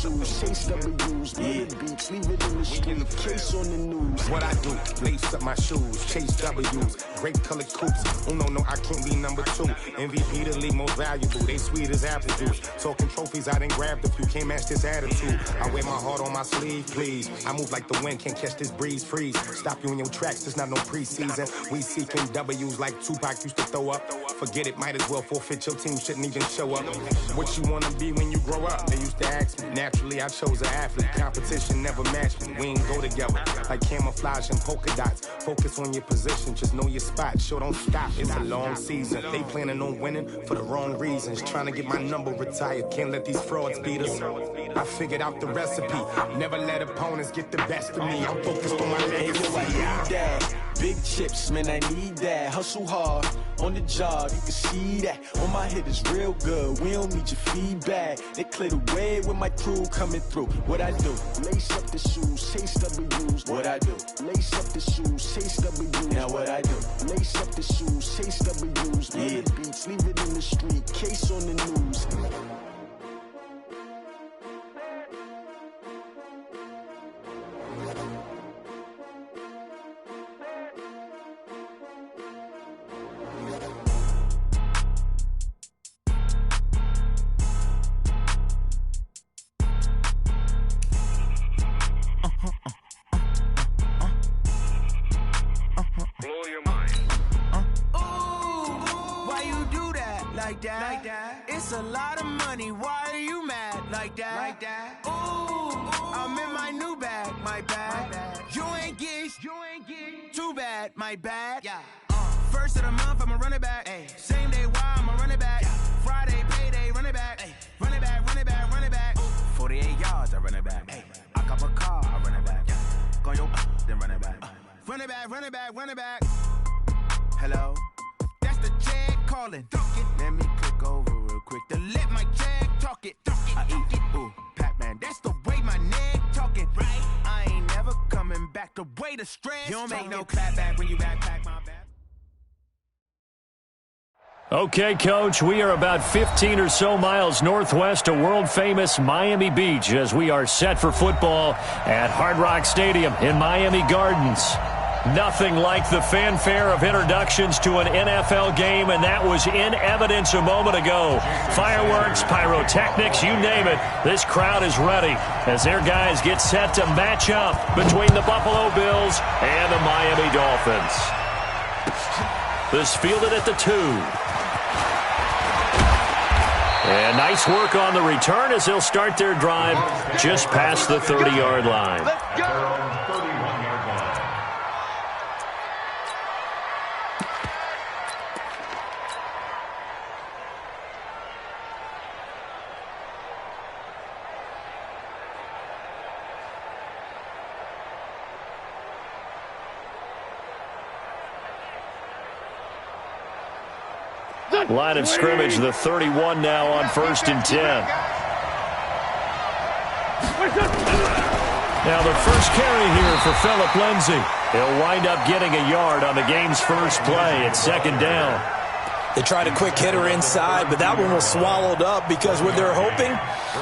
shoes, chase W's, beats, leave it in the street, case on the news. What I do, lace up my shoes, chase W's, great colored coops. Oh no, I can't be number 2. MVP the league most valuable, they sweet as apple juice. Talking trophies, I done grabbed a few, can't match this attitude. I wear my heart on my sleeve, please. I move like the wind, can't catch this breeze, freeze. Stop you in your tracks, there's not no preseason. We seeking W's like Tupac used to throw up. Forget it, might as well forfeit, your team shouldn't even show up. What you wanna be when you grow up? They used to ask me. Naturally, I chose an athlete. Competition never matched me. We ain't go together like camouflage and polka dots. Focus on your position, just know your spot. Sure, don't stop, it's a long season. They planning on winning for the wrong reasons. Trying to get my number retired, can't let these frauds beat us. I figured out the recipe. Never let opponents get the best of me. I'm focused on my legacy. Big chips, man, I need that. Hustle hard on the job, you can see that. On my head is real good, we don't need your feedback. They clear the way with my crew coming through. What I do? Lace up the shoes, chase W's. What I do? Lace up the shoes, chase W's. Now what I do? Lace up the shoes, chase W's. Beats, leave it in the street, case on the news. Like that. It's a lot of money. Why are you mad like that? Ooh, I'm in my new bag, my bad. You ain't get too bad, my bad. Yeah. First of the month, I'ma run it back. Ay. Same day, why I'ma run it back. Yeah. Friday, payday, run it back. Ay. Run it back, run it back, run it back. 48 yards, I run it back. Ay. I cop a car, I run it back. Yeah. Go your then run it back. Run it back, run it back, run it back. Hello? That's the check calling. Let me click over real quick to let my check talk it. I eat it, ooh, Pac-Man. That's the way my neck talking. Right? I ain't never coming back the way the stress. You don't make no clap back when you backpack my back. Okay, Coach, we are about 15 or so miles northwest of world-famous Miami Beach as we are set for football at Hard Rock Stadium in Miami Gardens. Nothing like the fanfare of introductions to an NFL game, and that was in evidence a moment ago. Fireworks, pyrotechnics, you name it. This crowd is ready as their guys get set to match up between the Buffalo Bills and the Miami Dolphins. This fielded at the 2. And nice work on the return as they'll start their drive just past the 30-yard line. Let's go! Line of scrimmage, the 31 now on 1st and 10. Now the first carry here for Phillip Lindsay. He'll wind up getting a yard on the game's first play at 2nd down. They tried a quick hitter inside, but that one was swallowed up because what they're hoping,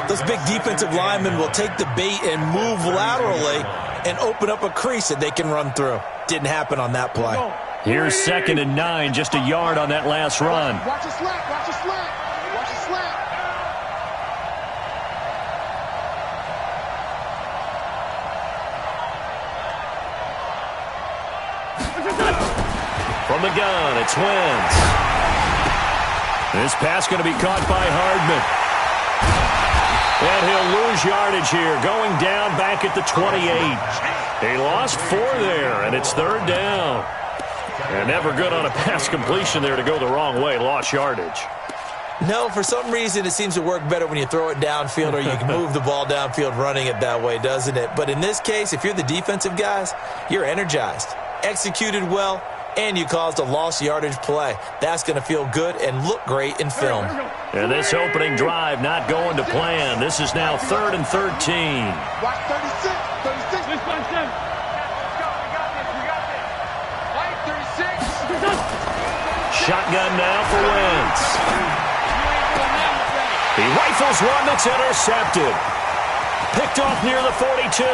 those big defensive linemen will take the bait and move laterally and open up a crease that they can run through. Didn't happen on that play. Here's 2nd and 9, just a yard on that last run. Watch your slant, watch your slant, watch your slant. From the gun, it's Wentz. This pass going to be caught by Hardman. And he'll lose yardage here, going down back at the 28. He lost 4 there, and it's 3rd down. And never good on a pass completion there to go the wrong way. Lost yardage. No, for some reason it seems to work better when you throw it downfield or you can move the ball downfield running it that way, doesn't it? But in this case, if you're the defensive guys, you're energized, executed well, and you caused a lost yardage play. That's going to feel good and look great in film. And this opening drive not going to plan. This is now 3rd and 13. Watch 36, 36. This one's done. Shotgun now for Wentz. He rifles one that's intercepted. picked off near the 42.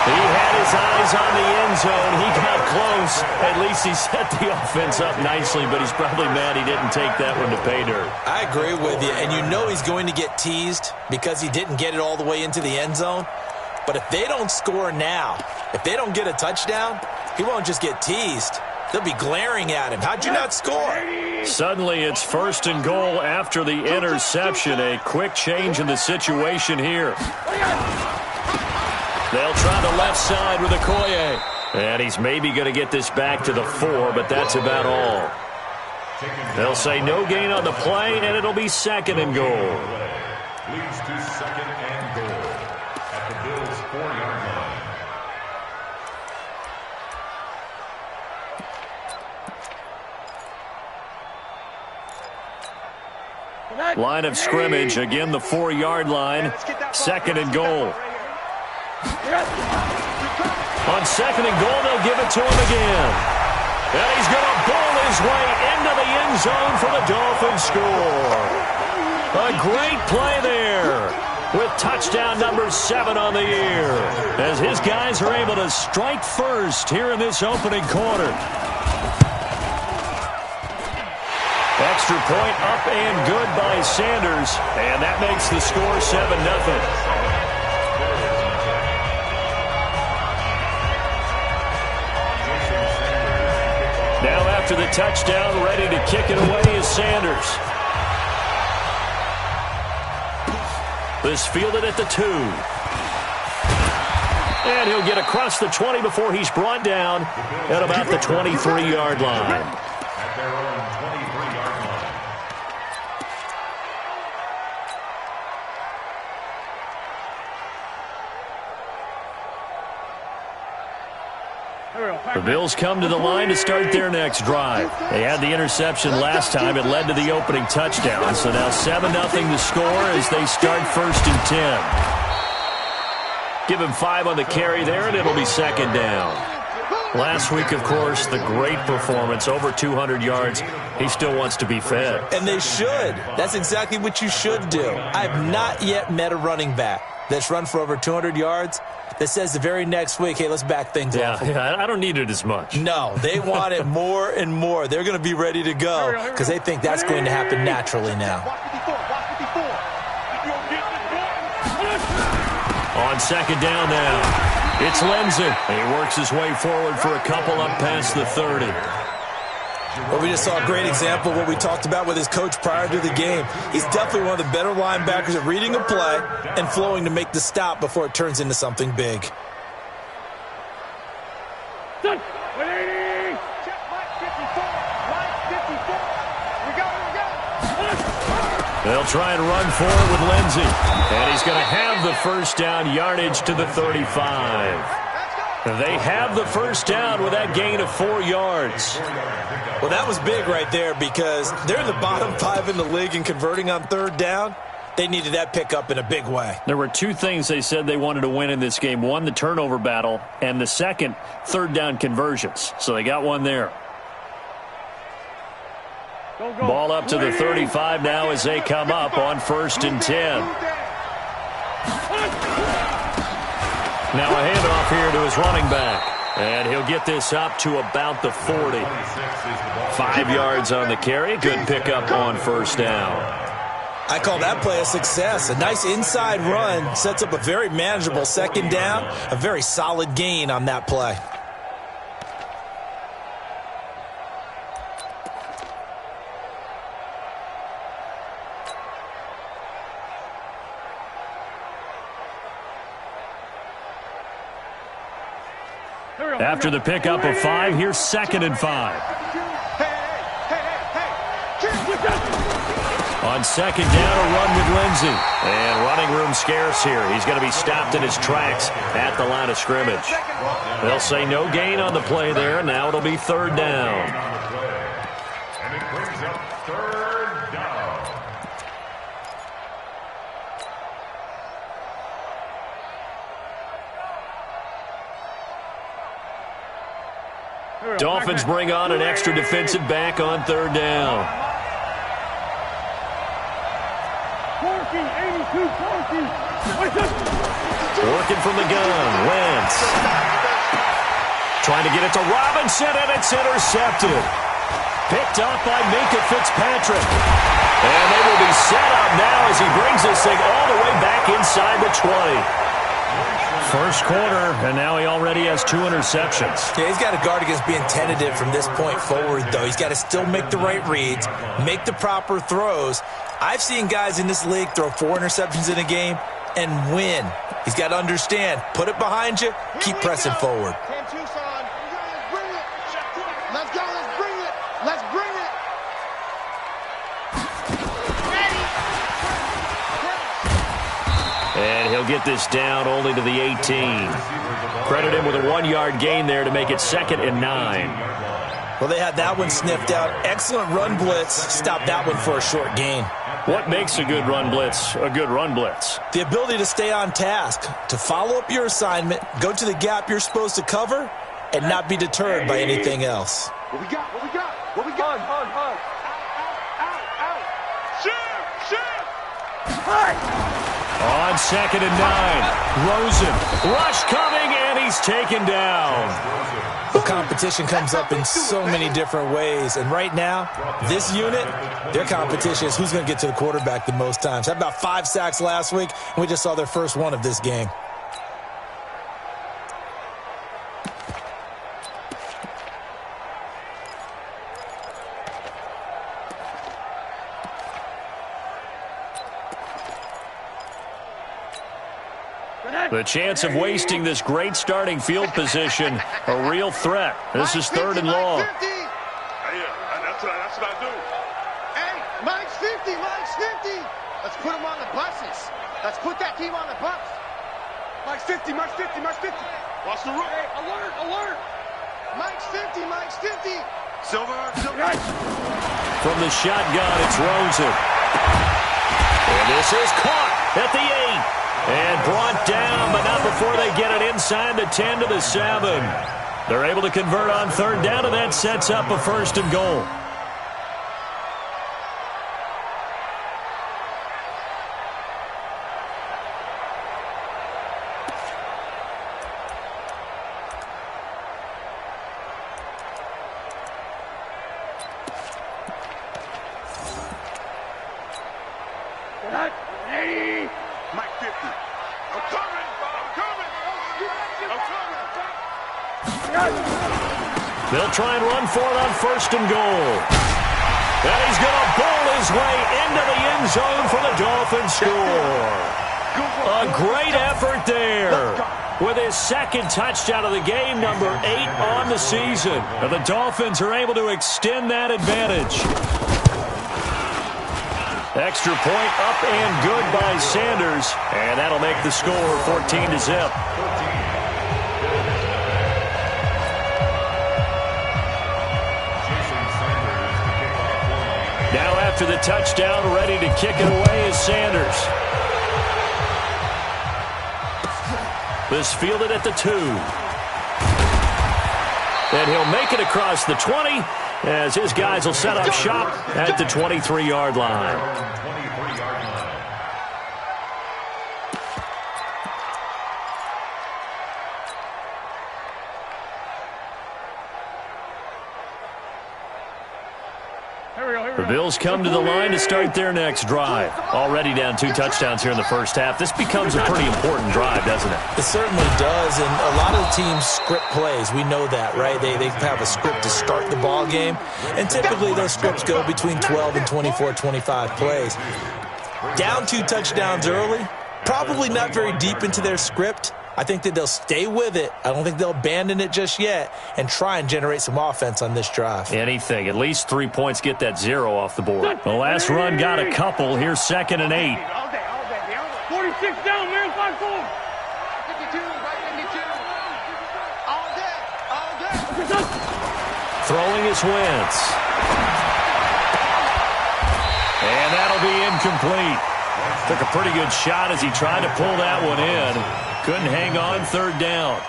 He had his eyes on the end zone. He got close. At least he set the offense up nicely, but he's probably mad he didn't take that one to pay dirt. I agree with you, and you know he's going to get teased because he didn't get it all the way into the end zone. But if they don't score now, if they don't get a touchdown, he won't just get teased. They'll be glaring at him. How'd you not score? Suddenly it's 1st and goal after the interception. A quick change in the situation here. They'll try the left side with Okoye. And he's maybe going to get this back to the 4, but that's about all. They'll say no gain on the play, and it'll be 2nd and goal. Leads to 2nd and goal at the Bills' 4-yard line. Line of scrimmage, again the 4-yard line, 2nd and goal. On 2nd and goal, they'll give it to him again. And he's going to bowl his way into the end zone for the Dolphins score. A great play there with touchdown number 7 on the year as his guys are able to strike first here in this opening quarter. Extra point up and good by Sanders, and that makes the score 7-0. Now after the touchdown, ready to kick it away is Sanders. This fielded at the 2. And he'll get across the 20 before he's brought down at about the 23-yard line. At their own 23-yard line. The Bills come to the line to start their next drive. They had the interception last time. It led to the opening touchdown. So now 7-0 to score as they start 1st and 10. Give him 5 on the carry there, and it'll be 2nd down. Last week, of course, the great performance, over 200 yards. He still wants to be fed. And they should. That's exactly what you should do. I've not yet met a running back that's run for over 200 yards that says the very next week, hey, let's back things off. Yeah, I don't need it as much. No, they want it more and more. They're going to be ready to go because they think that's going to happen naturally now. On 2nd down now, it's Lindsey. He works his way forward for a couple up past the 30. Well, we just saw a great example of what we talked about with his coach prior to the game. He's definitely one of the better linebackers at reading a play and flowing to make the stop before it turns into something big. They'll try and run forward with Lindsey. And he's going to have the 1st down, yardage to the 35. They have the 1st down with that gain of 4 yards. Well, that was big right there because they're in the bottom 5 in the league in converting on 3rd down. They needed that pickup in a big way. There were 2 things they said they wanted to win in this game. One, the turnover battle, and the second, 3rd down conversions. So they got one there. Ball up to the 35 now as they come up on 1st and 10. Now a handoff here to his running back. And he'll get this up to about the 40. 5 yards on the carry. Good pickup on 1st down. I call that play a success. A nice inside run sets up a very manageable 2nd down. A very solid gain on that play. After the pickup of 5, here's 2nd and 5. On 2nd down, a run with Lindsey. And running room scarce here. He's going to be stopped in his tracks at the line of scrimmage. They'll say no gain on the play there. Now it'll be 3rd down. And it brings up 3rd down. Dolphins bring on an extra defensive back on 3rd down. Working from the gun, Wentz. Trying to get it to Robinson, and it's intercepted. Picked up by Minka Fitzpatrick. And they will be set up now as he brings this thing all the way back inside the 20. First quarter, and now he already has 2 interceptions. Yeah, he's got to guard against being tentative from this point forward, though. He's got to still make the right reads, make the proper throws. I've seen guys in this league throw 4 interceptions in a game and win. He's got to understand, put it behind you, keep pressing forward. Let's go, let's bring it. Let's bring it. And he'll get this down only to the 18. Credit him with a 1-yard gain there to make it 2nd and 9. Well, they had that one sniffed out. Excellent run blitz. Stop that one for a short gain. What makes a good run blitz a good run blitz? The ability to stay on task, to follow up your assignment, go to the gap you're supposed to cover, and not be deterred by anything else. What we got? What we got? What we got? Hug. Out. Shoot. On 2nd and 9, Rosen. Rush coming, and he's taken down. The competition comes up in so many different ways. And right now, this unit, their competition is who's going to get to the quarterback the most times. Had about 5 sacks last week, and we just saw their first one of this game. The chance of wasting this great starting field position, a real threat. This is 3rd and long. That's what I do. Hey, Mike's 50. Let's put him on the buses. Let's put that team on the bus. Mike's 50. Watch the roof. Hey, alert. Mike's 50. Silver. From the shotgun, it's Rosen. And this is caught at the 8. And brought down, but not before they get it inside the 10 to the 7. They're able to convert on 3rd down, and that sets up a 1st and goal. Mike 50. I'm coming. They'll try and run for it on 1st and goal. And he's going to bowl his way into the end zone for the Dolphins score. A great effort there. With his 2nd touchdown of the game, number 8 on the season. And the Dolphins are able to extend that advantage. Extra point up and good by Sanders. And that'll make the score 14-0. Now after the touchdown, ready to kick it away is Sanders. This fielded at the 2. And he'll make it across the 20 as his guys will set up shop at the 23-yard line. The Bills come to the line to start their next drive. Already down 2 touchdowns here in the first half. This becomes a pretty important drive, doesn't it? It certainly does, and a lot of teams script plays. We know that, right? They have a script to start the ball game, and typically those scripts go between 12 and 24, 25 plays. Down 2 touchdowns early, probably not very deep into their script. I think that they'll stay with it. I don't think they'll abandon it just yet and try and generate some offense on this drive. Anything. At least 3 points get that 0 off the board. The last run got a couple. Here's 2nd and 8. All day. 46 down, man. 5-4. 52, right 52. All day. Throwing is Wentz. And that'll be incomplete. Took a pretty good shot as he tried to pull that one in. Couldn't hang on 3rd down.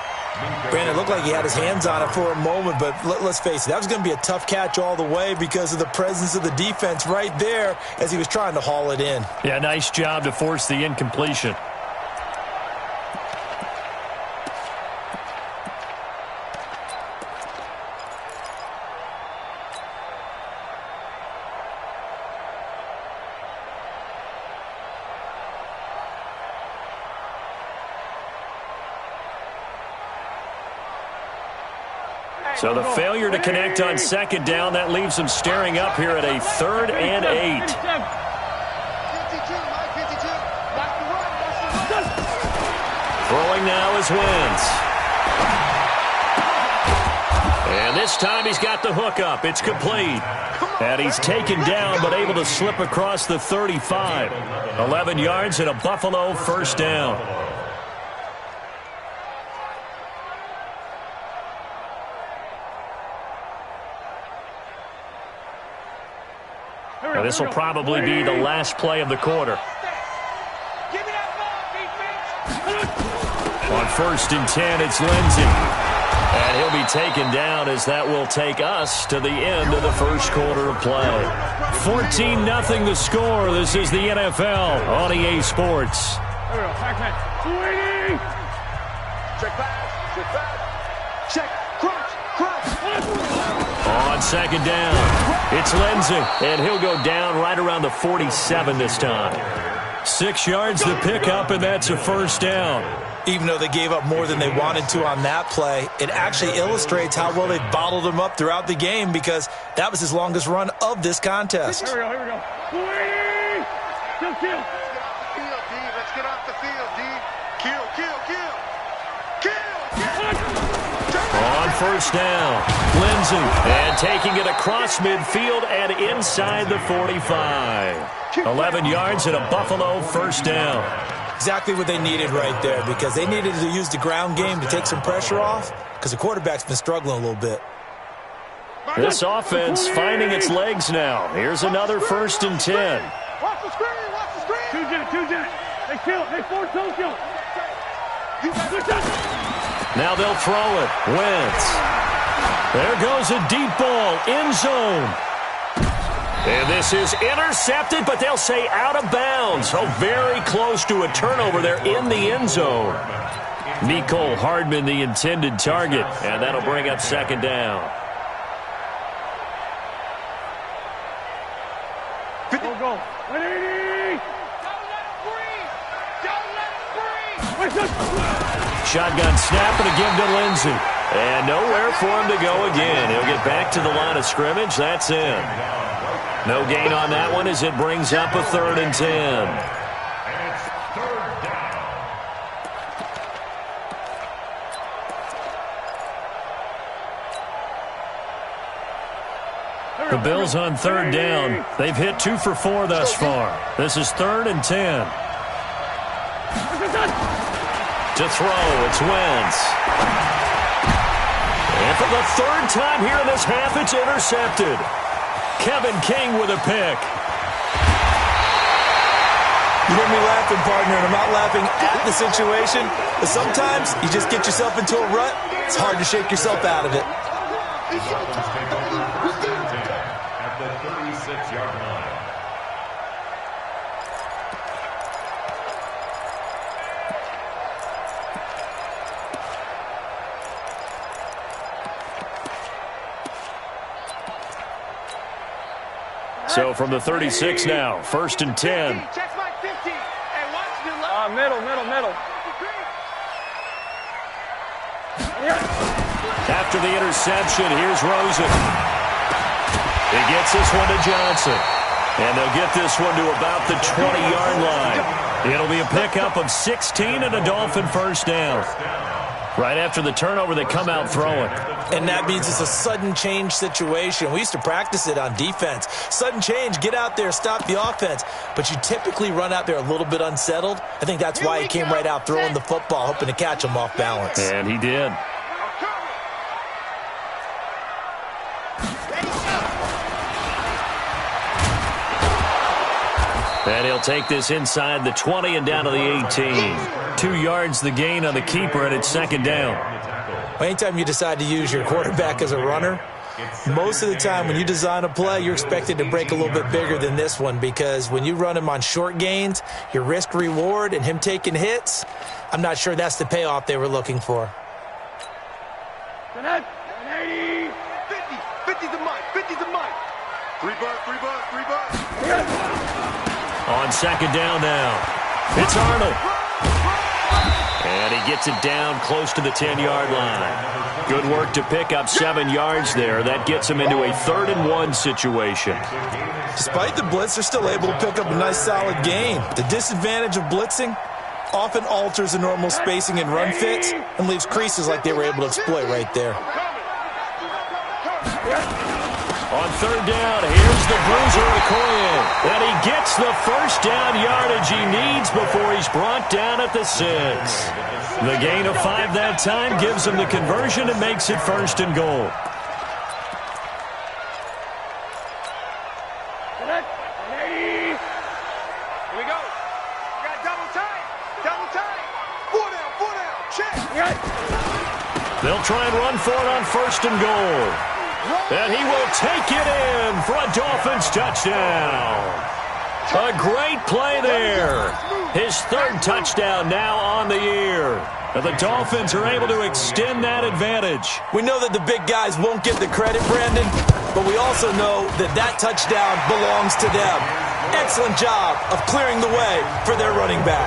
Brandon, it looked like he had his hands on it for a moment, but let's face it, that was going to be a tough catch all the way because of the presence of the defense right there as he was trying to haul it in. Yeah, nice job to force the incompletion. So the failure to connect on second down, that leaves them staring up here at a 3rd and 8. Throwing now is Wentz. And this time he's got the hook up. It's complete. And he's taken down but able to slip across the 35. 11 yards and a Buffalo first down. Now, this will probably be the last play of the quarter. On 1st and 10, it's Lindsey. And he'll be taken down as that will take us to the end of the first quarter of play. 14-0 the score. This is the NFL on EA Sports. Check, crunch. On second down, it's Lindsey, and he'll go down right around the 47 this time. 6 yards to pick up, and that's a first down. Even though they gave up more than they wanted to on that play, it actually illustrates how well they bottled him up throughout the game because that was his longest run of this contest. Here we go. Kill. Let's get off the field, D. Kill. On first down, Lindsey, and taking it across midfield and inside the 45. 11 yards and a Buffalo first down. Exactly what they needed right there because they needed to use the ground game to take some pressure off because the quarterback's been struggling a little bit. This offense finding its legs now. Here's another 1st and 10. Watch the screen. Two jet. They force Tokyo. Now they'll throw it. Wentz. There goes a deep ball. End zone. And this is intercepted, but they'll say out of bounds. So very close to a turnover there in the end zone. Mecole Hardman, the intended target, and that'll bring up second down. Go. 180. Don't let him breathe. Shotgun snap and a give to Lindsey. And nowhere for him to go again. He'll get back to the line of scrimmage. That's in. No gain on that one as it brings up a 3rd and 10. And it's 3rd down. The Bills on 3rd down. They've hit 2 for 4 thus far. This is 3rd and 10. To throw, it's Wentz. And for the 3rd time here in this half, it's intercepted. Kevin King with a pick. You hear me laughing, partner, and I'm not laughing at the situation, but sometimes you just get yourself into a rut. It's hard to shake yourself out of it. At the 36-yard line. So from the 36 now, 1st and 10. Check my 50. Hey, watch the left. Middle. After the interception, here's Rosen. He gets this one to Johnson. And they'll get this one to about the 20-yard line. It'll be a pickup of 16 and a Dolphin first down. Right after the turnover, they come out throwing. And that means it's a sudden change situation. We used to practice it on defense. Sudden change, get out there, stop the offense. But you typically run out there a little bit unsettled. I think that's why he came right out throwing the football, hoping to catch him off balance. And he did. And he'll take this inside the 20 and down to the 18. 2 yards the gain on the keeper, and it's second down. Anytime you decide to use your quarterback as a runner, most of the time when you design a play, you're expected to break a little bit bigger than this one, because when you run him on short gains, your risk-reward and him taking hits, I'm not sure that's the payoff they were looking for. 50, 50's a mine, 50's a mine. 3 bucks, 3 bucks, 3 bucks. On second down now, it's Arnold. And he gets it down close to the 10-yard line. Good work to pick up 7 yards there. That gets him into a 3rd-and-1 situation. Despite the blitz, they're still able to pick up a nice, solid gain. The disadvantage of blitzing often alters the normal spacing and run fits and leaves creases like they were able to exploit right there. On 3rd down, here's the bruiser Okoye. And he gets the first down yardage he needs before he's brought down at the 6. The gain of 5 that time gives him the conversion and makes it 1st and goal. Here we go. We got double time. Double time. 4 down, check. They'll try and run for it on 1st and goal. And he will take it in for a Dolphins touchdown. A great play there. His 3rd touchdown now on the year. And the Dolphins are able to extend that advantage. We know that the big guys won't get the credit, Brandon, but we also know that that touchdown belongs to them. Excellent job of clearing the way for their running back.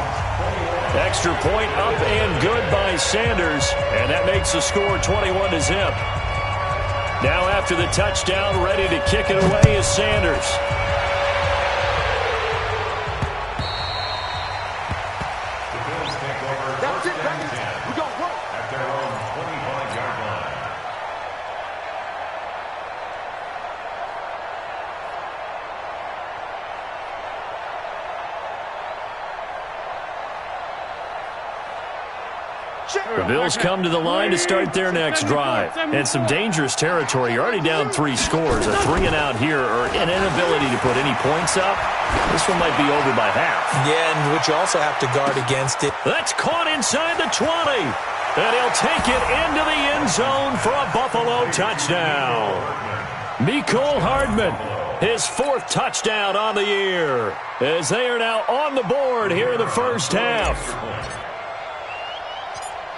Extra point up and good by Sanders, and that makes the score 21-0. Now after the touchdown, ready to kick it away is Sanders. The Bills take over That's it, 1st and 10 we gon' work. at their own 25-yard line. The Bills come to the line to start their next drive. And some dangerous territory. You're already down 3 scores. A 3-and-out here, or an inability to put any points up. This one might be over by half. Yeah, and which you also have to guard against it. That's caught inside the 20. And he'll take it into the end zone for a Buffalo touchdown. Mecole Hardman, his 4th touchdown on the year, as they are now on the board here in the first half.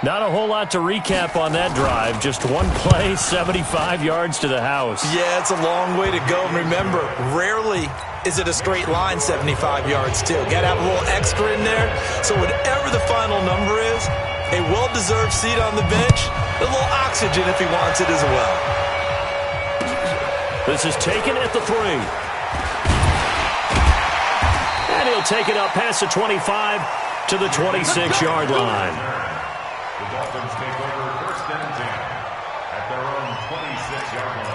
Not a whole lot to recap on that drive. Just one play, 75 yards to the house. Yeah, it's a long way to go. And remember, rarely is it a straight line 75 yards, too. Got to have a little extra in there. So whatever the final number is, a well-deserved seat on the bench, a little oxygen if he wants it as well. This is taken at the 3. And he'll take it up past the 25 to the 26-yard line. The Dolphins take over 1st and 10 at their own 26-yard line.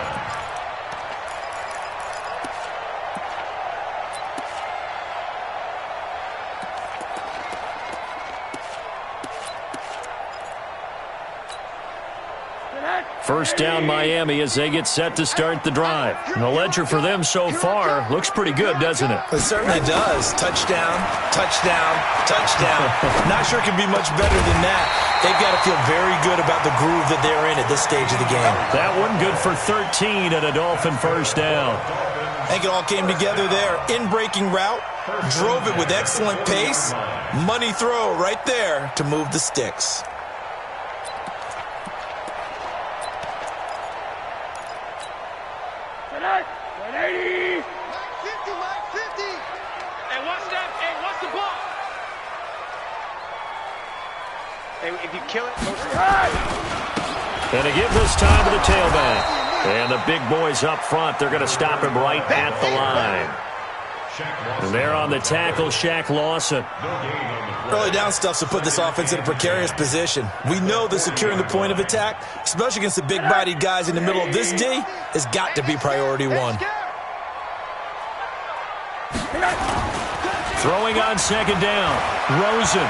First down Miami as they get set to start the drive. And the ledger for them so far looks pretty good, doesn't it? It certainly does. Touchdown, touchdown, touchdown. Not sure it can be much better than that. They've got to feel very good about the groove that they're in at this stage of the game. That one good for 13 and a Dolphin first down. I think it all came together there. In-breaking route, drove it with excellent pace. Money throw right there to move the sticks. If you kill it, and to give this time to the tailback. And the big boys up front, they're going to stop him right at the line. And they're on the tackle, Shaq Lawson. Early down stuff to put this offense in a precarious position. We know that securing the point of attack, especially against the big-bodied guys in the middle of this D, has got to be priority 1. Throwing on second down, Rosen.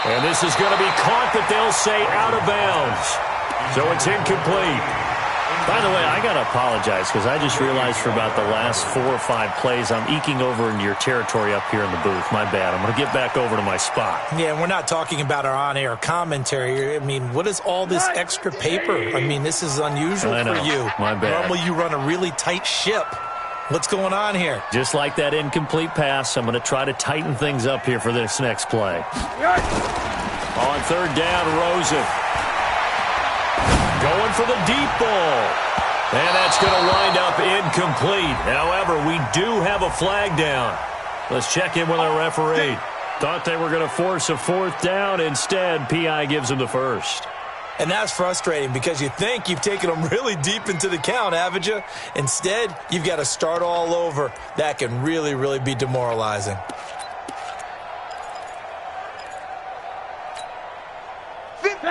And this is going to be caught, but they'll say out of bounds. So it's incomplete. By the way, I got to apologize because I just realized for about the last 4 or 5 plays, I'm eking over into your territory up here in the booth. My bad. I'm going to get back over to my spot. Yeah, and we're not talking about our on-air commentary. I mean, what is all this extra paper? I mean, this is unusual for you. My bad. Normally you run a really tight ship. What's going on here? Just like that incomplete pass, I'm going to try to tighten things up here for this next play. On third down, Rosen. Going for the deep ball. And that's going to wind up incomplete. However, we do have a flag down. Let's check in with our referee. Thought they were going to force a 4th down. Instead, PI gives them the first. And that's frustrating because you think you've taken them really deep into the count, haven't you? Instead, you've got to start all over. That can really, really be demoralizing.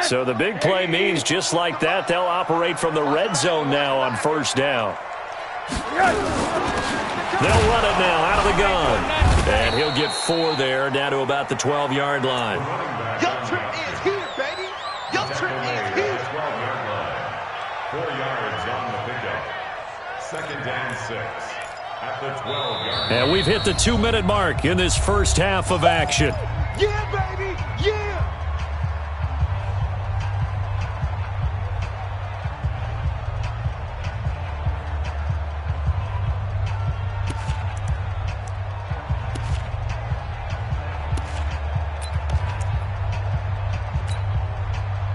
So the big play means just like that, they'll operate from the red zone now on first down. They'll run it now out of the gun. And he'll get 4 there, down to about the 12-yard line. Your trip is here, baby. Your trip is here. 12-yard line. 4 yards on the pickup. 2nd and 6 at the 12-yard line. And we've hit the 2-minute mark in this first half of action. Yeah, baby. Yeah.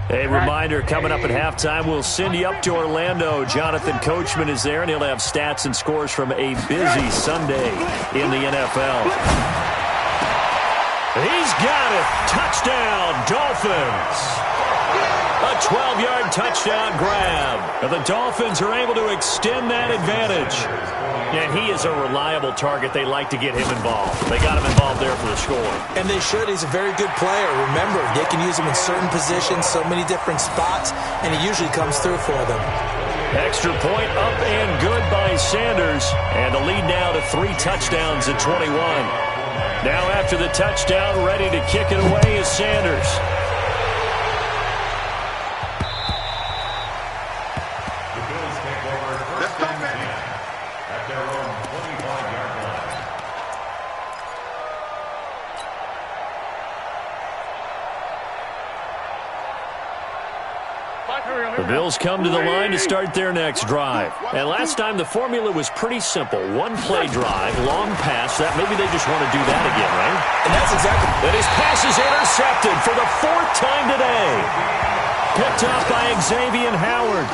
A reminder, coming up at halftime, we'll send you up to Orlando. Jonathan Coachman is there, and he'll have stats and scores from a busy Sunday in the NFL. He's got it. Touchdown, Dolphins. A 12-yard touchdown grab. The Dolphins are able to extend that advantage. And he is a reliable target. They like to get him involved. They got him involved there for the score. And they should. He's a very good player. Remember, they can use him in certain positions, so many different spots, and he usually comes through for them. Extra point up and good by Sanders. And the lead now to 3 touchdowns at 21. Now after the touchdown, ready to kick it away is Sanders. The Bills come to the line to start their next drive. And last time the formula was pretty simple. 1-play drive, long pass. That maybe they just want to do that again, right? And that's exactly. And his pass is intercepted for the 4th time today. Picked up by Xavier Howard.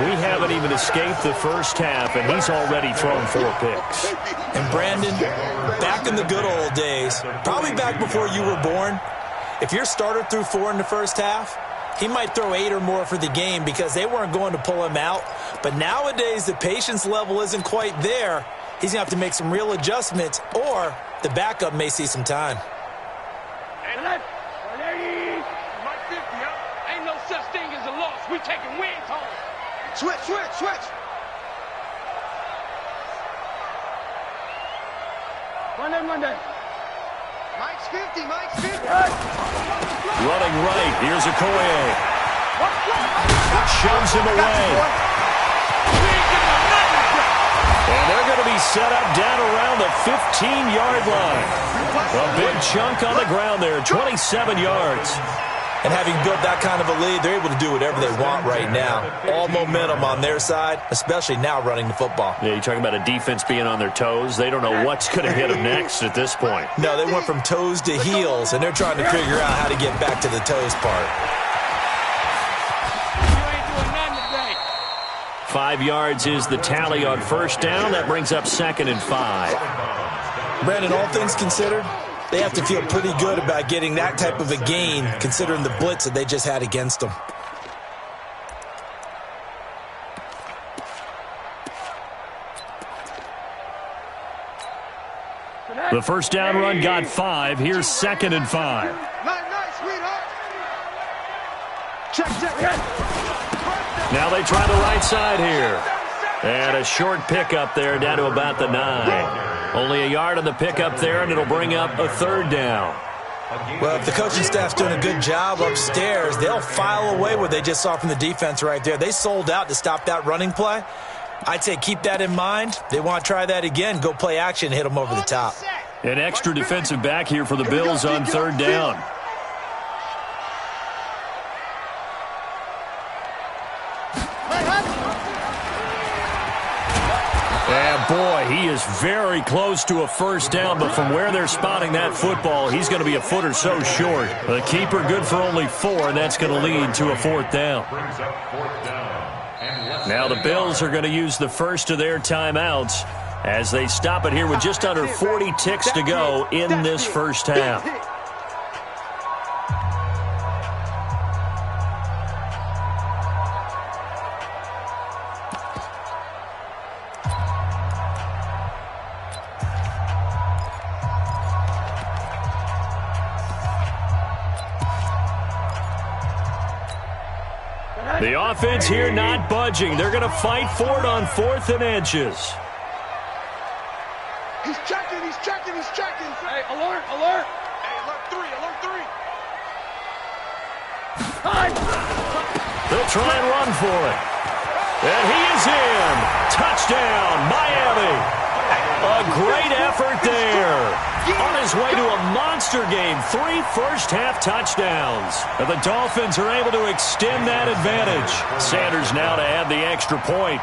We haven't even escaped the first half, and he's already thrown 4 picks. And Brandon, back in the good old days, probably back before you were born, if your starter threw 4 in the first half, he might throw 8 or more for the game because they weren't going to pull him out. But nowadays, the patience level isn't quite there. He's going to have to make some real adjustments, or the backup may see some time. And left. 180. Mike 50, huh? Ain't no such thing as a loss. We taking wins home. Switch, switch, switch. Monday. Mike's 50, Mike's 50. Running right, here's Okoye. Shoves him away. And they're going to be set up down around the 15-yard line. A big chunk on the ground there, 27 yards. And having built that kind of a lead, they're able to do whatever they want right now. All momentum on their side, especially now running the football. Yeah, you're talking about a defense being on their toes. They don't know what's going to hit them next at this point. No, they went from toes to heels, and they're trying to figure out how to get back to the toes part. You ain't doing nothing today. 5 yards is the tally on first down. That brings up 2nd and 5. Brandon, all things considered, they have to feel pretty good about getting that type of a gain, considering the blitz that they just had against them. The first down run got 5. Here's 2nd and 5. Nice, sweetheart. Check. Now they try the right side here. And a short pickup there down to about the 9. Only a yard on the pickup there, and it'll bring up a 3rd down. Well, if the coaching staff's doing a good job upstairs, they'll file away what they just saw from the defense right there. They sold out to stop that running play. I'd say keep that in mind. They want to try that again, go play action, hit them over the top. An extra defensive back here for the Bills on third down. And boy, he is very close to a first down, but from where they're spotting that football, he's going to be a foot or so short. The keeper good for only 4, and that's going to lead to a fourth down. Now the Bills are going to use the first of their timeouts as they stop it here with just under 40 ticks to go in this first half. The offense here not budging. They're going to fight for it on 4th and inches. He's checking, he's checking, he's checking. Hey, alert, alert. Hey, alert 3, alert 3. They'll try and run for it. And he is in. Touchdown, Miami. A great effort there. On his way to a monster game, 3 first-half touchdowns. And the Dolphins are able to extend that advantage. Sanders now to add the extra point.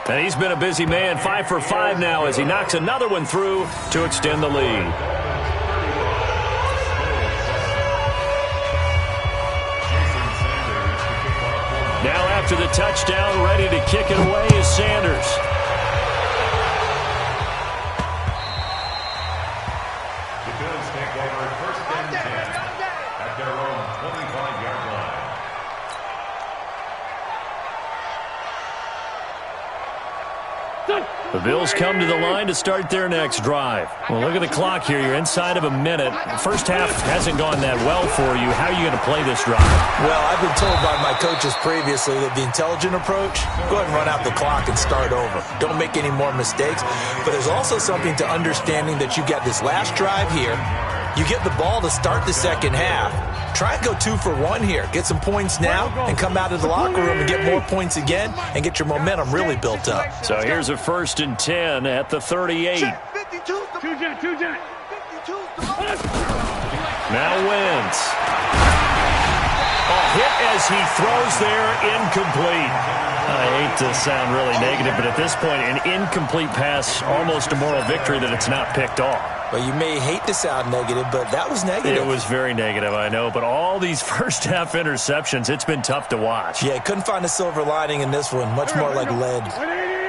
And he's been a busy man, 5 for 5 now as he knocks another one through to extend the lead. Now after the touchdown, ready to kick it away is Sanders. The Bills take over 1st and 10 at their own 25-yard line. The Bills come to the line to start their next drive. Well, look at the clock here. You're inside of a minute. The first half hasn't gone that well for you. How are you going to play this drive? Well, I've been told by my coaches previously that the intelligent approach, go ahead and run out the clock and start over. Don't make any more mistakes. But there's also something to understanding that you get this last drive here. You get the ball to start the second half. Try and go 2 for 1 here. Get some points now and come out of the locker room and get more points again and get your momentum really built up. So here's a 1st and 10 at the 38. Now Wentz. A hit as he throws there, incomplete. I hate to sound really negative, but at this point, an incomplete pass, almost a moral victory that it's not picked off. Well, you may hate to sound negative, but that was negative. It was very negative, I know. But all these first-half interceptions, it's been tough to watch. Yeah, couldn't find a silver lining in this one. Much more like lead.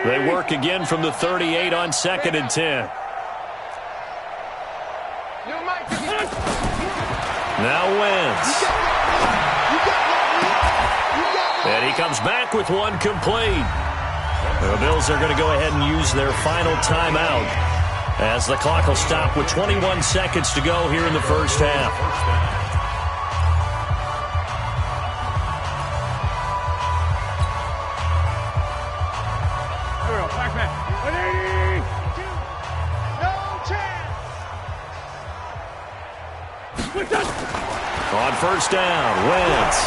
They work again from the 38 on 2nd and 10. Now Wentz. And he comes back with one complete. The Bills are going to go ahead and use their final timeout as the clock will stop with 21 seconds to go here in the first half. On first down, Wentz.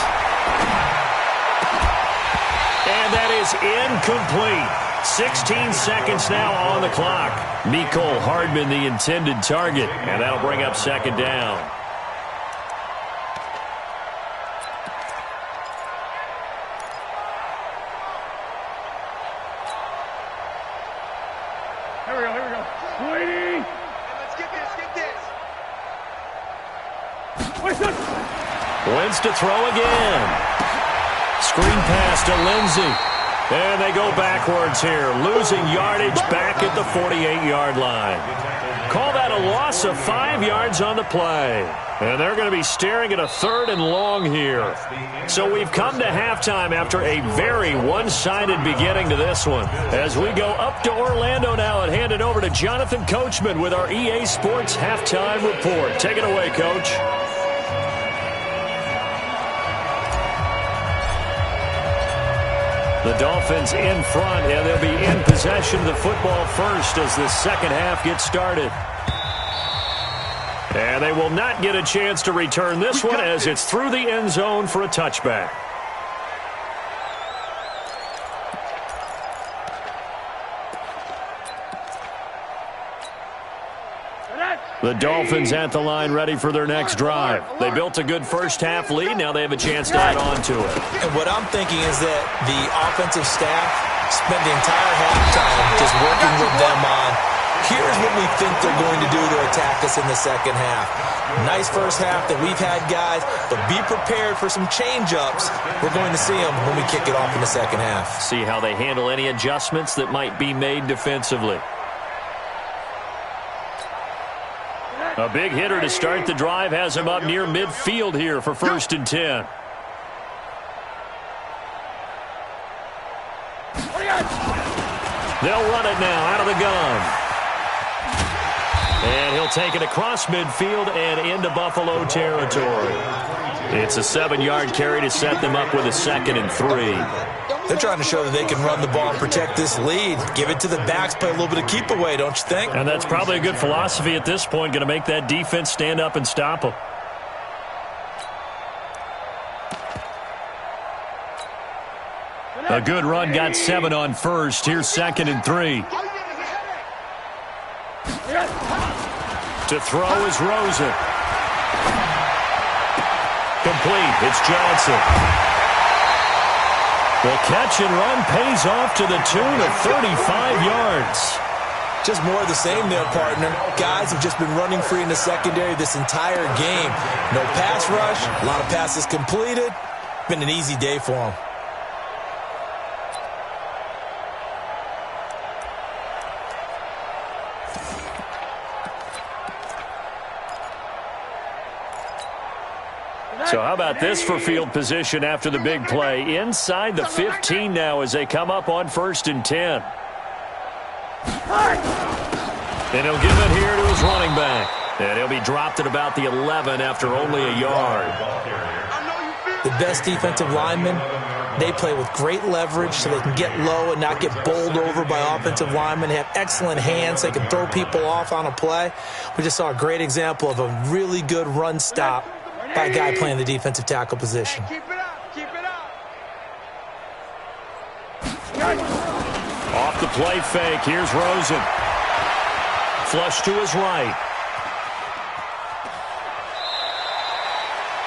And that is incomplete. 16 seconds now on the clock. Mecole Hardman, the intended target, and that'll bring up 2nd down. Here we go. Waiting. Let's get this. Wentz to throw again. Screen pass to Lindsey. And they go backwards here, losing yardage back at the 48-yard line. Call that a loss of 5 yards on the play. And they're going to be staring at a 3rd and long here. So we've come to halftime after a very one-sided beginning to this one. As we go up to Orlando now and hand it over to Jonathan Coachman with our EA Sports Halftime Report. Take it away, Coach. The Dolphins in front, and they'll be in possession of the football first as the second half gets started. And they will not get a chance to return this one as it's through the end zone for a touchback. The Dolphins at the line ready for their next drive. They built a good first half lead. Now they have a chance to add on to it. And what I'm thinking is that the offensive staff spent the entire halftime just working with them on, here's what we think they're going to do to attack us in the second half. Nice first half that we've had, guys, but be prepared for some change-ups. We're going to see them when we kick it off in the second half. See how they handle any adjustments that might be made defensively. A big hitter to start the drive has him up near midfield here for 1st and 10. They'll run it now out of the gun. And he'll take it across midfield and into Buffalo territory. It's a 7-yard carry to set them up with a 2nd and 3. They're trying to show that they can run the ball and protect this lead. Give it to the backs, play a little bit of keep away, don't you think? And that's probably a good philosophy at this point, going to make that defense stand up and stop them. A good run, got 7 on first. Here's 2nd and 3. To throw is Rosen. Complete. It's Johnson. The catch and run pays off to the tune of 35 yards. Just more of the same there, partner. Guys have just been running free in the secondary this entire game. No pass rush, a lot of passes completed. Been an easy day for them. So how about this for field position after the big play? Inside the 15 now as they come up on 1st and 10. And he'll give it here to his running back. And he'll be dropped at about the 11 after only a yard. The best defensive linemen, they play with great leverage so they can get low and not get bowled over by offensive linemen. They have excellent hands. They can throw people off on a play. We just saw a great example of a really good run stop by a guy playing the defensive tackle position. Keep it up. Keep it up. Off the play fake. Here's Rosen. Flush to his right.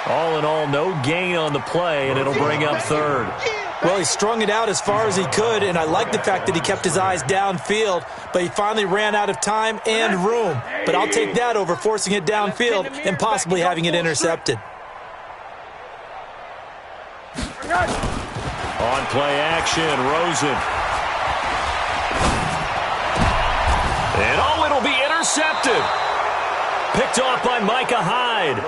All in all, no gain on the play, and it'll bring up 3rd. Well, he strung it out as far as he could, and I like the fact that he kept his eyes downfield, but he finally ran out of time and room. But I'll take that over forcing it downfield and possibly having it intercepted. On play action, Rosen. And it'll be intercepted. Picked off by Micah Hyde.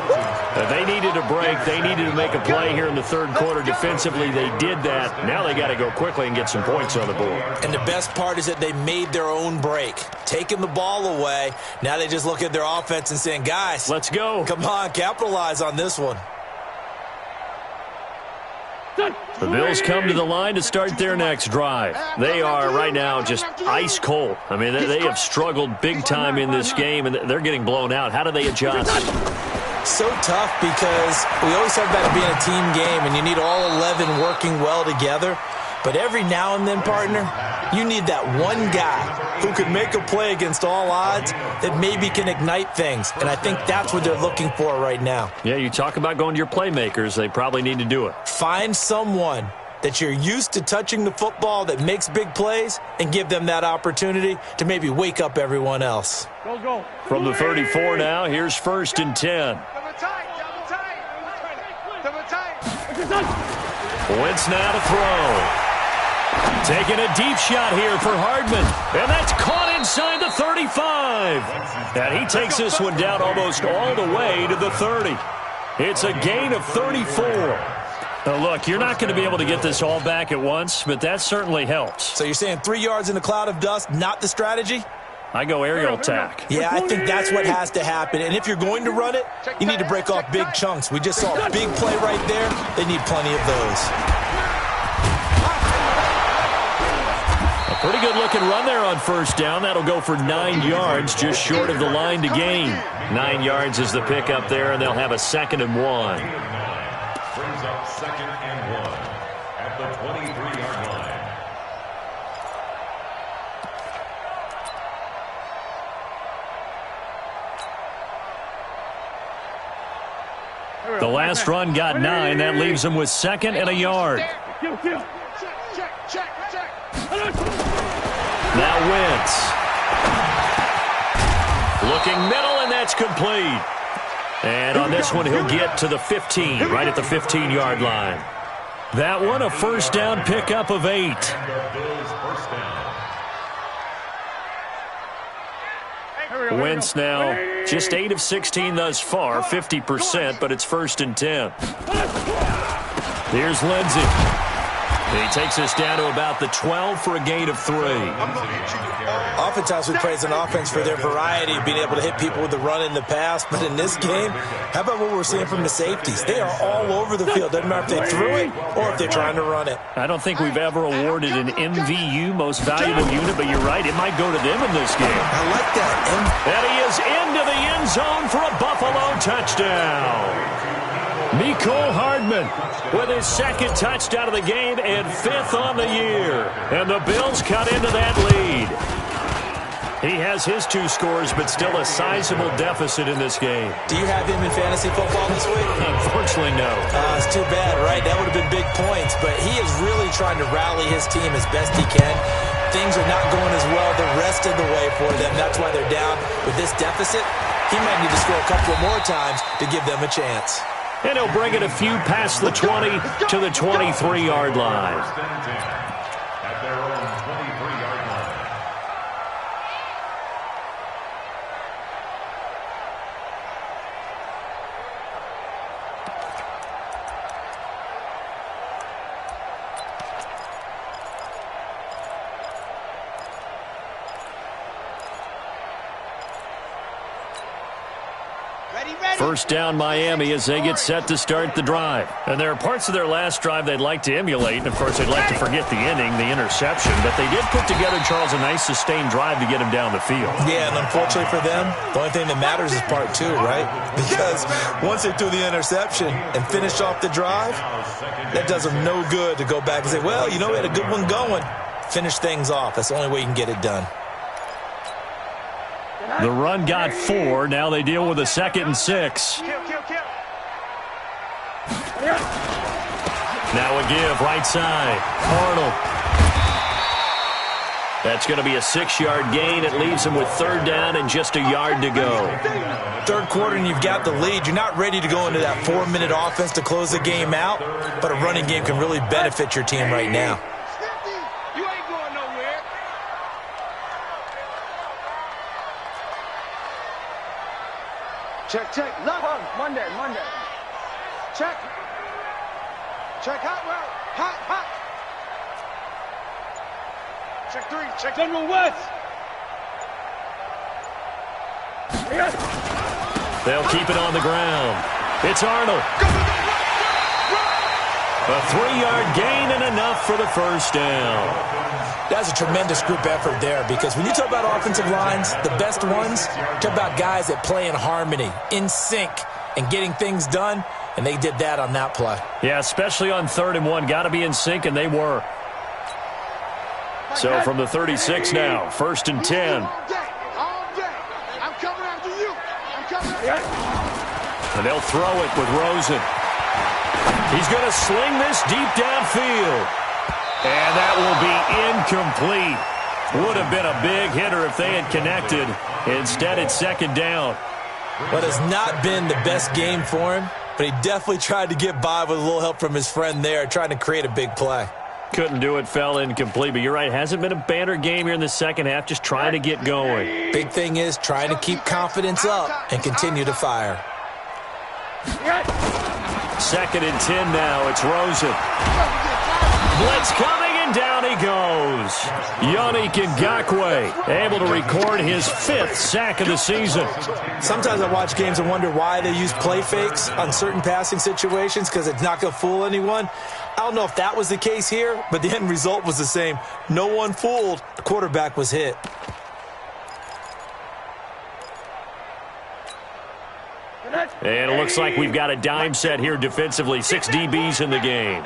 They needed a break. They needed to make a play here in the 3rd quarter. Defensively, they did that. Now they got to go quickly and get some points on the board. And the best part is that they made their own break. Taking the ball away. Now they just look at their offense and saying, guys, let's go. Come on, capitalize on this one. The Bills come to the line to start their next drive. They are right now just ice cold. I mean, they have struggled big time in this game, and they're getting blown out. How do they adjust? So tough because we always talk about it being a team game, and you need all 11 working well together. But every now and then, partner, you need that one guy who can make a play against all odds that maybe can ignite things. And I think that's what they're looking for right now. Yeah, you talk about going to your playmakers. They probably need to do it. Find someone that you're used to touching the football that makes big plays and give them that opportunity to maybe wake up everyone else. Go. From the 34 now, here's 1st and 10. Double tight. Wentz now to throw. Taking a deep shot here for Hardman. And that's caught inside the 35. And he takes this one down almost all the way to the 30. It's a gain of 34. Now look, you're not going to be able to get this all back at once, but that certainly helps. So you're saying 3 yards in a cloud of dust, not the strategy? I go aerial attack. Yeah, I think that's what has to happen. And if you're going to run it, you need to break off big chunks. We just saw a big play right there. They need plenty of those. Pretty good looking run there on first down. That'll go for 9 yards, just short of the line to gain. 9 yards is the pickup there, and they'll have a 2nd and 1. Brings up 2nd and 1 at the 23-yard line. The last run got 9. That leaves them with 2nd and a yard. Now Wentz. Looking middle, and that's complete. And on this one, he'll get to the 15, right at the 15-yard line. That one, a first down pickup of 8. Wentz now just 8 of 16 thus far, 50%, but it's 1st and 10. Here's Lindsey. He takes us down to about the 12 for a gain of 3. Oftentimes we praise an offense for their variety of being able to hit people with the run in the pass. But in this game, how about what we're seeing from the safeties? They are all over the field. Doesn't matter if they threw it or if they're trying to run it. I don't think we've ever awarded an MVU, most valuable unit, but you're right. It might go to them in this game. I like that. And he is into the end zone for a Buffalo touchdown. Mecole Hardman with his 2nd touchdown of the game and 5th on the year. And the Bills cut into that lead. He has his 2 scores, but still a sizable deficit in this game. Do you have him in fantasy football this week? Unfortunately, no. It's too bad, right? That would have been big points, but he is really trying to rally his team as best he can. Things are not going as well the rest of the way for them. That's why they're down with this deficit. He might need to score a couple more times to give them a chance. And he'll bring it a few past the 20 to the 23-yard line. At their own 23-yard line. First down Miami as they get set to start the drive. And there are parts of their last drive they'd like to emulate. And, of course, they'd like to forget the inning, the interception. But they did put together, Charles, a nice sustained drive to get him down the field. Yeah, and unfortunately for them, the only thing that matters is part 2, right? Because once they threw the interception and finished off the drive, that does them no good to go back and say, well, you know, we had a good one going. Finish things off. That's the only way you can get it done. The run got 4. Now they deal with a 2nd and 6. Now a give, right side. Arnold. That's going to be a 6-yard gain. It leaves them with 3rd down and just a yard to go. 3rd quarter and you've got the lead. You're not ready to go into that 4-minute offense to close the game out, but a running game can really benefit your team right now. Check. Left. Monday. Check. Hot route. Hot. Check 3. Check General West. They'll keep it on the ground. It's Arnold. A 3-yard gain and enough for the first down. That's a tremendous group effort there because when you talk about offensive lines, the best ones, talk about guys that play in harmony, in sync, and getting things done, and they did that on that play. Yeah, especially on 3rd and 1. Got to be in sync, and they were. So from the 36 now, 1st and 10. All day. I'm coming after you. And they'll throw it with Rosen. He's going to sling this deep downfield. And that will be incomplete. Would have been a big hitter if they had connected. Instead, it's 2nd down. Well, it has not been the best game for him, but he definitely tried to get by with a little help from his friend there, trying to create a big play. Couldn't do it, fell incomplete. But you're right, hasn't been a banner game here in the second half, just trying to get going. Big thing is trying to keep confidence up and continue to fire. 2nd and 10 now. It's Rosen. Blitz coming And down he goes. Yannick Ngakoue able to record his 5th sack of the season. Sometimes I watch games and wonder why they use play fakes on certain passing situations because it's not going to fool anyone. I don't know if that was the case here, but the end result was the same. No one fooled. The quarterback was hit. And it looks like we've got a dime set here defensively. 6 DBs in the game.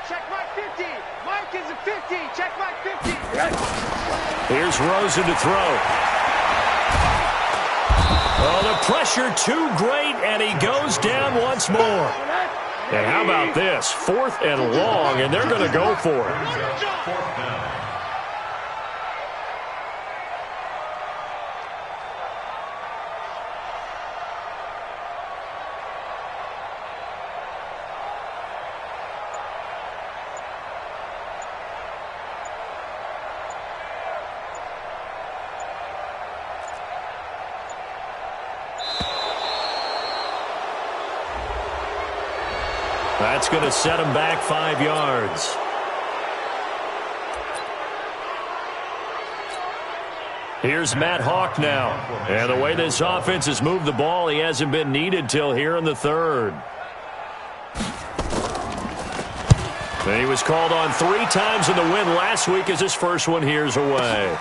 Check my 50. Mike is a 50. Check my 50. Here's Rosen to throw. Oh, the pressure too great, and he goes down once more. And how about this? 4th and long, and they're going to go for it. That's going to set him back 5 yards. Here's Matt Hawk now. And the way this offense has moved the ball, he hasn't been needed till here in the 3rd. And he was called on 3 times in the win last week as his first one here's away.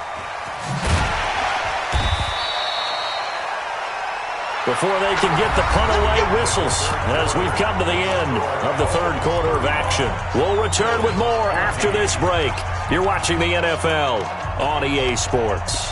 Before they can get the punt away whistles as we've come to the end of the 3rd quarter of action. We'll return with more after this break. You're watching the NFL on EA Sports.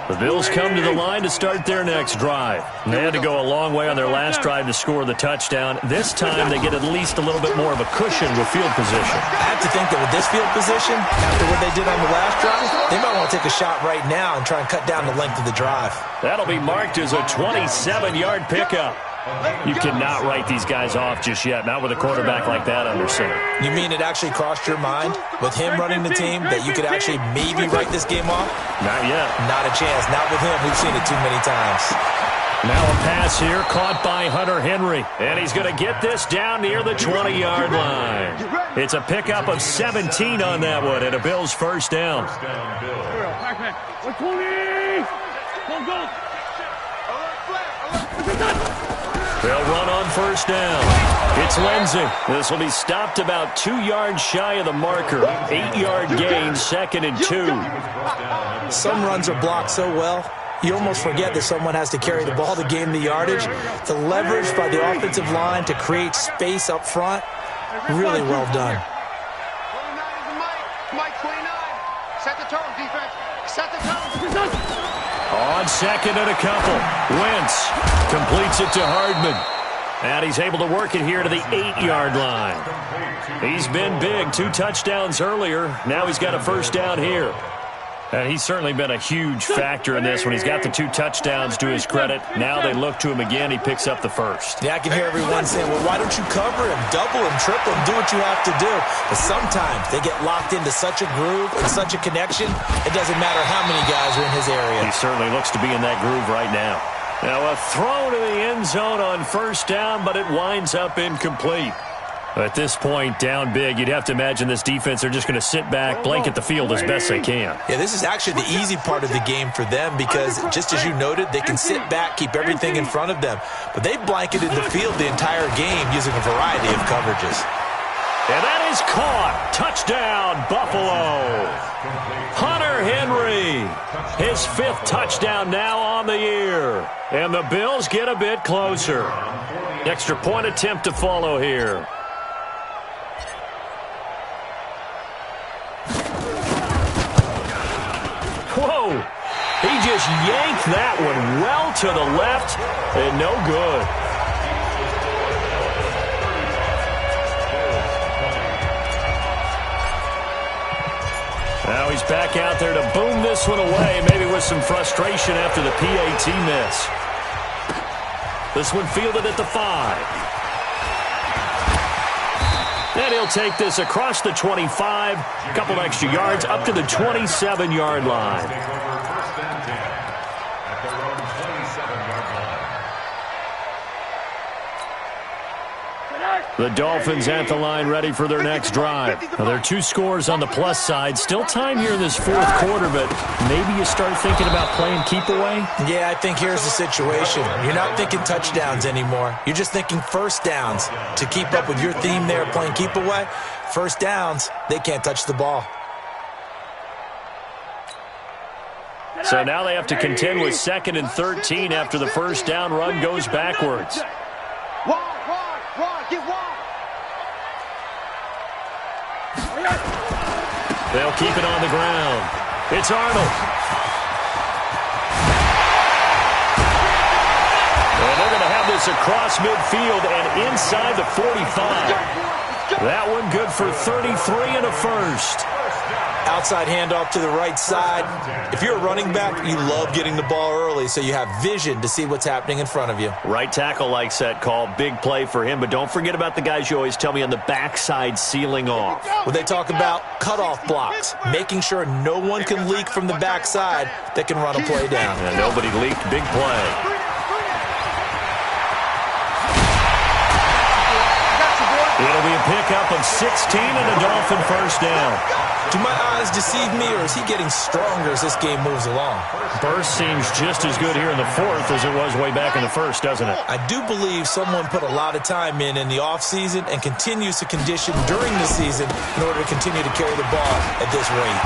The Bills come to the line to start their next drive. They had to go a long way on their last drive to score the touchdown. This time they get at least a little bit more of a cushion with field position. I have to think that with this field position, after what they did on the last drive, they might want to take a shot right now and try and cut down the length of the drive. That'll be marked as a 27-yard pickup. You cannot write these guys off just yet, not with a quarterback like that under center. You mean it actually crossed your mind with him running the team that you could actually maybe write this game off? Not yet. Not a chance. Not with him. We've seen it too many times. Now a pass here caught by Hunter Henry. And he's going to get this down near the 20-yard line. It's a pickup of 17 on that one and a Bills first down. They'll run on first down. It's Lindsey. This will be stopped about 2 yards shy of the marker. 8-yard gain, 2nd and 2. Some runs are blocked so well, you almost forget that someone has to carry the ball to gain the yardage. The leverage by the offensive line to create space up front, really well done. 29 is the Mike. Mike 29. Set the tone, defense. Set the tone. On 2nd and a couple. Wentz completes it to Hardman. And he's able to work it here to the 8-yard line. He's been big. 2 touchdowns earlier. Now he's got a first down here. And he's certainly been a huge factor in this when he's got the 2 touchdowns to his credit. Now they look to him again. He picks up the first. Yeah, I can hear everyone saying, well, why don't you cover him, double him, triple him, do what you have to do. But sometimes they get locked into such a groove and such a connection, it doesn't matter how many guys are in his area. He certainly looks to be in that groove right now. Now a throw to the end zone on first down, but it winds up incomplete. At this point, down big, you'd have to imagine this defense are just going to sit back, blanket the field as best they can. Yeah, this is actually the easy part of the game for them because, just as you noted, they can sit back, keep everything in front of them. But they've blanketed the field the entire game using a variety of coverages. And that is caught. Touchdown, Buffalo. Hunter Henry, his 5th touchdown now on the year. And the Bills get a bit closer. Extra point attempt to follow here. Whoa, he just yanked that one well to the left and no good. Now he's back out there to boom this one away, maybe with some frustration after the PAT miss. This one fielded at the 5. And he'll take this across the 25, a couple extra yards, up to the 27-yard line. Take over first and 10 at their own 27-yard line. The Dolphins at the line ready for their next drive. Now, there are 2 scores on the plus side. Still time here in this fourth quarter, but maybe you start thinking about playing keep away? Yeah, I think here's the situation. You're not thinking touchdowns anymore. You're just thinking first downs. To keep up with your theme there, playing keep away, first downs, they can't touch the ball. So now they have to contend with 2nd and 13 after the first down run goes backwards. Get wide. They'll keep it on the ground. It's Arnold. And they're going to have this across midfield and inside the 45. That one good for 33 and a first. Outside handoff to the right side. If you're a running back, you love getting the ball early so you have vision to see what's happening in front of you. Right tackle likes that call. Big play for him. But don't forget about the guys you always tell me on the backside sealing off. Well, they talk about cutoff blocks, making sure no one can leak from the backside that can run a play down. And nobody leaked. Big play. It'll be a pickup of 16 and a Dolphin first down. Do my eyes deceive me, or is he getting stronger as this game moves along? Burst seems just as good here in the fourth as it was way back in the first, doesn't it? I do believe someone put a lot of time in the offseason and continues to condition during the season in order to continue to carry the ball at this rate.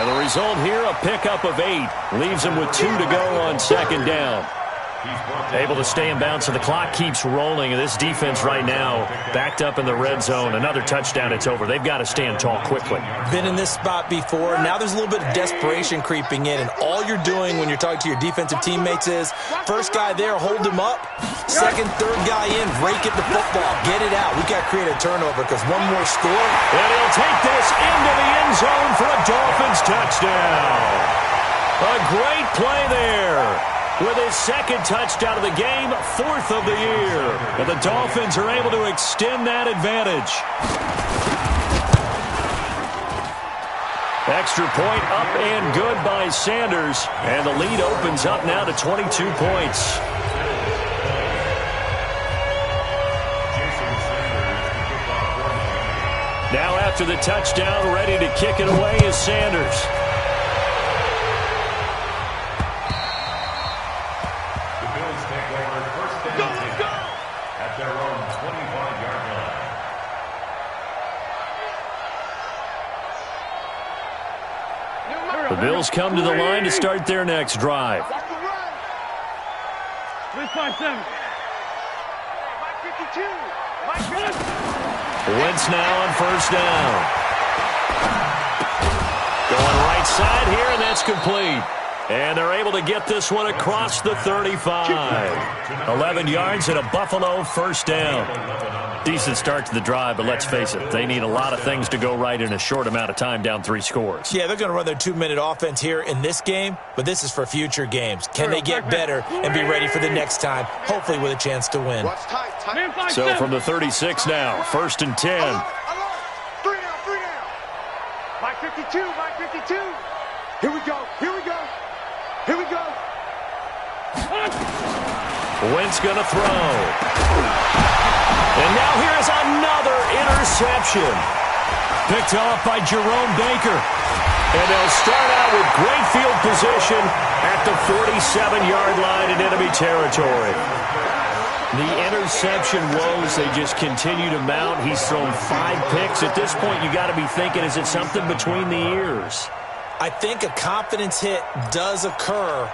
And the result here, a pickup of 8. Leaves him with 2 to go on second down. Able to stay in bounds, so the clock keeps rolling. And this defense right now backed up in the red zone. Another touchdown, it's over. They've got to stand tall quickly. Been in this spot before. Now there's a little bit of desperation creeping in. And all you're doing when you're talking to your defensive teammates is, first guy there, hold him up. Second, third guy in, rake at the football. Get it out. We got to create a turnover because one more score. And he'll take this into the end zone for a Dolphins touchdown. A great play there. With his second touchdown of the game, 4th of the year. And the Dolphins are able to extend that advantage. Extra point up and good by Sanders. And the lead opens up now to 22 points. Now after the touchdown, ready to kick it away is Sanders. The Bills come to the line to start their next drive. Wentz now on first down. Going right side here, and that's complete. And they're able to get this one across the 35. 11 yards and a Buffalo first down. Decent start to the drive, but let's face it, they need a lot of things to go right in a short amount of time, down 3 scores. Yeah, they're going to run their 2-minute offense here in this game, but this is for future games. Can they get better and be ready for the next time, hopefully with a chance to win? So from the 36 now, 1st and 10. 3 down. Mike 52, Mike 52. Here we go. Wentz going to throw. And now here's another interception. Picked off by Jerome Baker. And they'll start out with great field position at the 47-yard line in enemy territory. The interception woes, they just continue to mount. He's thrown 5 picks. At this point, you got to be thinking, is it something between the ears? I think a confidence hit does occur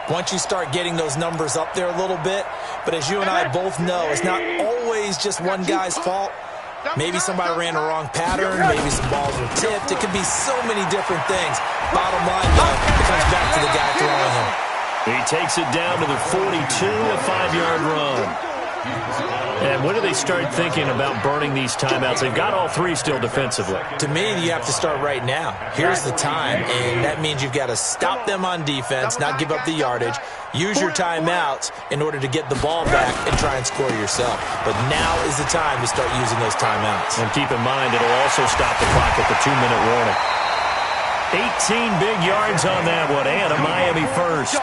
once you start getting those numbers up there a little bit. But as you and I both know, it's not always just one guy's fault. Maybe somebody ran the wrong pattern. Maybe some balls were tipped. It could be so many different things. Bottom line, though, it comes back to the guy throwing him. He takes it down to the 42, a 5-yard run. And when do they start thinking about burning these timeouts? They've got all three still defensively. To me, you have to start right now. Here's the time, and that means you've got to stop them on defense, not give up the yardage, use your timeouts in order to get the ball back and try and score yourself. But now is the time to start using those timeouts. And keep in mind, it'll also stop the clock at the 2-minute warning. 18 big yards on that one, and a Miami first.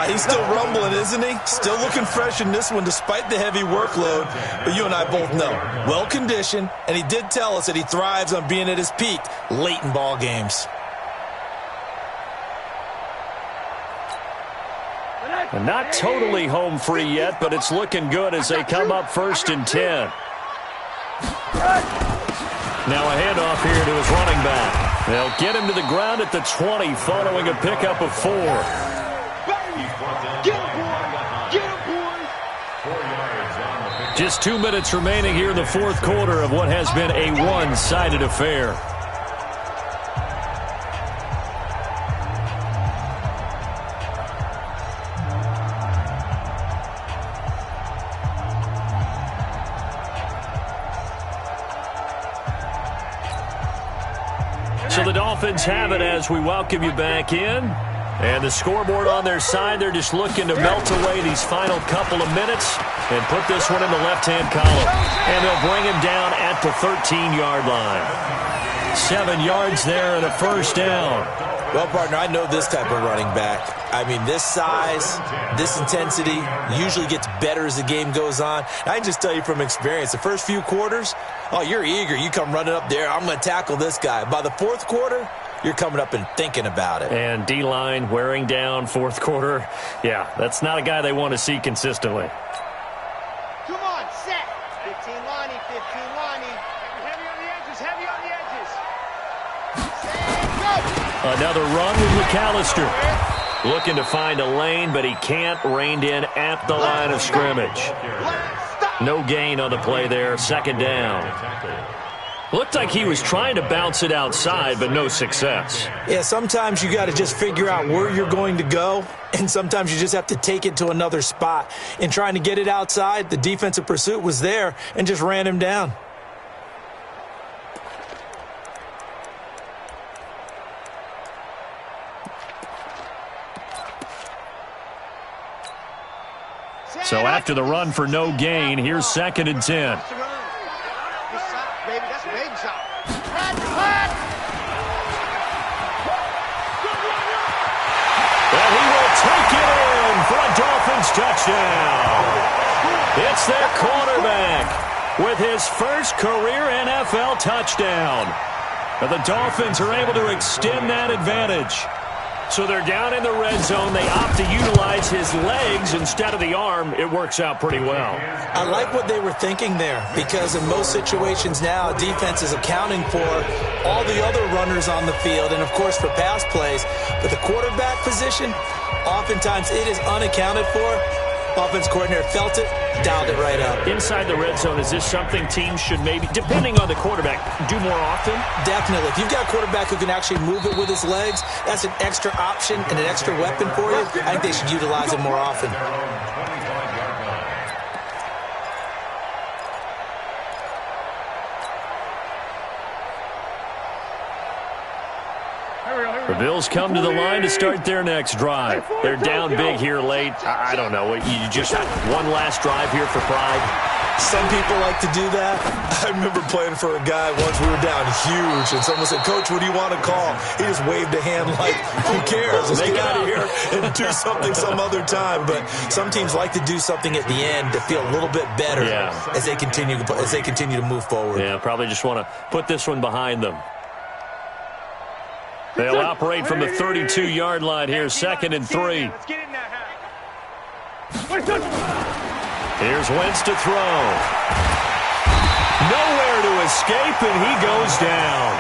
He's still rumbling, isn't he? Still looking fresh in this one despite the heavy workload. But you and I both know, well-conditioned, and he did tell us that he thrives on being at his peak late in ball games. And not totally home free yet, but it's looking good as they come up 1st and 10. Now a handoff here to his running back. They'll get him to the ground at the 20 following a pickup of 4. Just 2 minutes remaining here in the fourth quarter of what has been a one-sided affair. So the Dolphins have it as we welcome you back in. And the scoreboard on their side, they're just looking to melt away these final couple of minutes and put this one in the left-hand column. And they'll bring him down at the 13-yard line. 7 yards there and a first down. Well, partner, I know this type of running back. I mean, this size, this intensity usually gets better as the game goes on. I can just tell you from experience, the first few quarters, oh, you're eager. You come running up there, I'm going to tackle this guy. By the fourth quarter, you're coming up and thinking about it. And D-line wearing down fourth quarter. Yeah, that's not a guy they want to see consistently. Come on, set. 15 Lonnie, 15 Lonnie. Heavy on the edges, heavy on the edges. Set, go. Another run with McAllister. Looking to find a lane, but he can't. Reined in at the line of scrimmage. No gain on the play there. Second down. Looked like he was trying to bounce it outside, but no success. Yeah, sometimes you got to just figure out where you're going to go, and sometimes you just have to take it to another spot. In trying to get it outside, the defensive pursuit was there and just ran him down. So after the run for no gain, here's 2nd and 10. Well, he will take it in for a Dolphins touchdown. It's their quarterback with his first career NFL touchdown. And the Dolphins are able to extend that advantage. So they're down in the red zone. They opt to utilize his legs instead of the arm. It works out pretty well. I like what they were thinking there, because in most situations now, defense is accounting for all the other runners on the field and, of course, for pass plays. But the quarterback position, oftentimes it is unaccounted for. Offense coordinator felt it, dialed it right up. Inside the red zone, is this something teams should maybe, depending on the quarterback, do more often? Definitely. If you've got a quarterback who can actually move it with his legs, that's an extra option and an extra weapon for you. I think they should utilize it more often. The Bills come to the line to start their next drive. They're down big here late. I don't know. You just one last drive here for pride. Some people like to do that. I remember playing for a guy once. We were down huge, and someone said, "Coach, what do you want to call?" He just waved a hand like, "Who cares? Let's get out of here and do something some other time." But some teams like to do something at the end to feel a little bit better as they continue to move forward. Yeah, probably just want to put this one behind them. They'll operate from the 32-yard line here, 2nd and 3. Here's Wentz to throw. Nowhere to escape, and he goes down.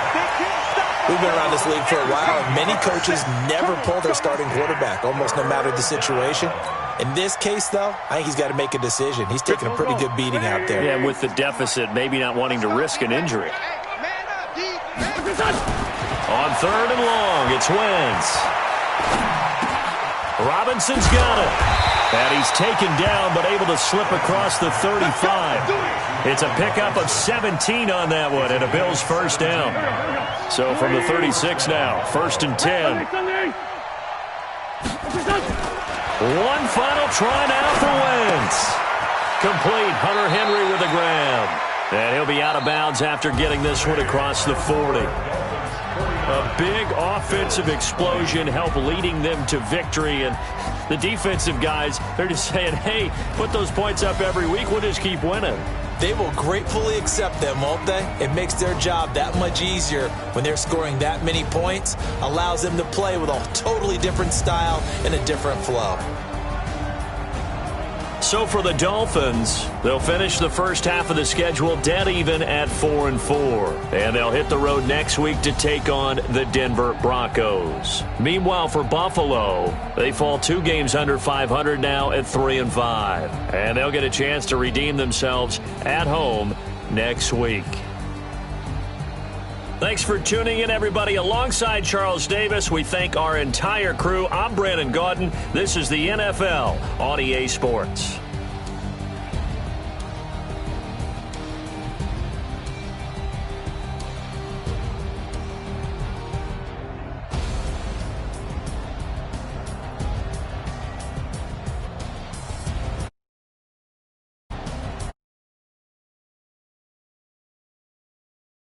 We've been around this league for a while, and many coaches never pull their starting quarterback, almost no matter the situation. In this case, though, I think he's got to make a decision. He's taking a pretty good beating out there. Yeah, with the deficit, maybe not wanting to risk an injury. On 3rd and long, it's Wentz. Robinson's got it. And he's taken down, but able to slip across the 35. It's a pickup of 17 on that one, and a Bills first down. So from the 36 now, 1st and 10. One final try now for Wentz. Complete. Hunter Henry with a grab. And he'll be out of bounds after getting this one across the 40. A big offensive explosion helped leading them to victory. And the defensive guys, they're just saying, hey, put those points up every week. We'll just keep winning. They will gratefully accept them, won't they? It makes their job that much easier when they're scoring that many points. Allows them to play with a totally different style and a different flow. So for the Dolphins, they'll finish the first half of the schedule dead even at 4-4. And they'll hit the road next week to take on the Denver Broncos. Meanwhile, for Buffalo, they fall 2 games under 500 now at 3-5. And they'll get a chance to redeem themselves at home next week. Thanks for tuning in, everybody. Alongside Charles Davis, we thank our entire crew. I'm Brandon Gaudin. This is the NFL on EA Sports.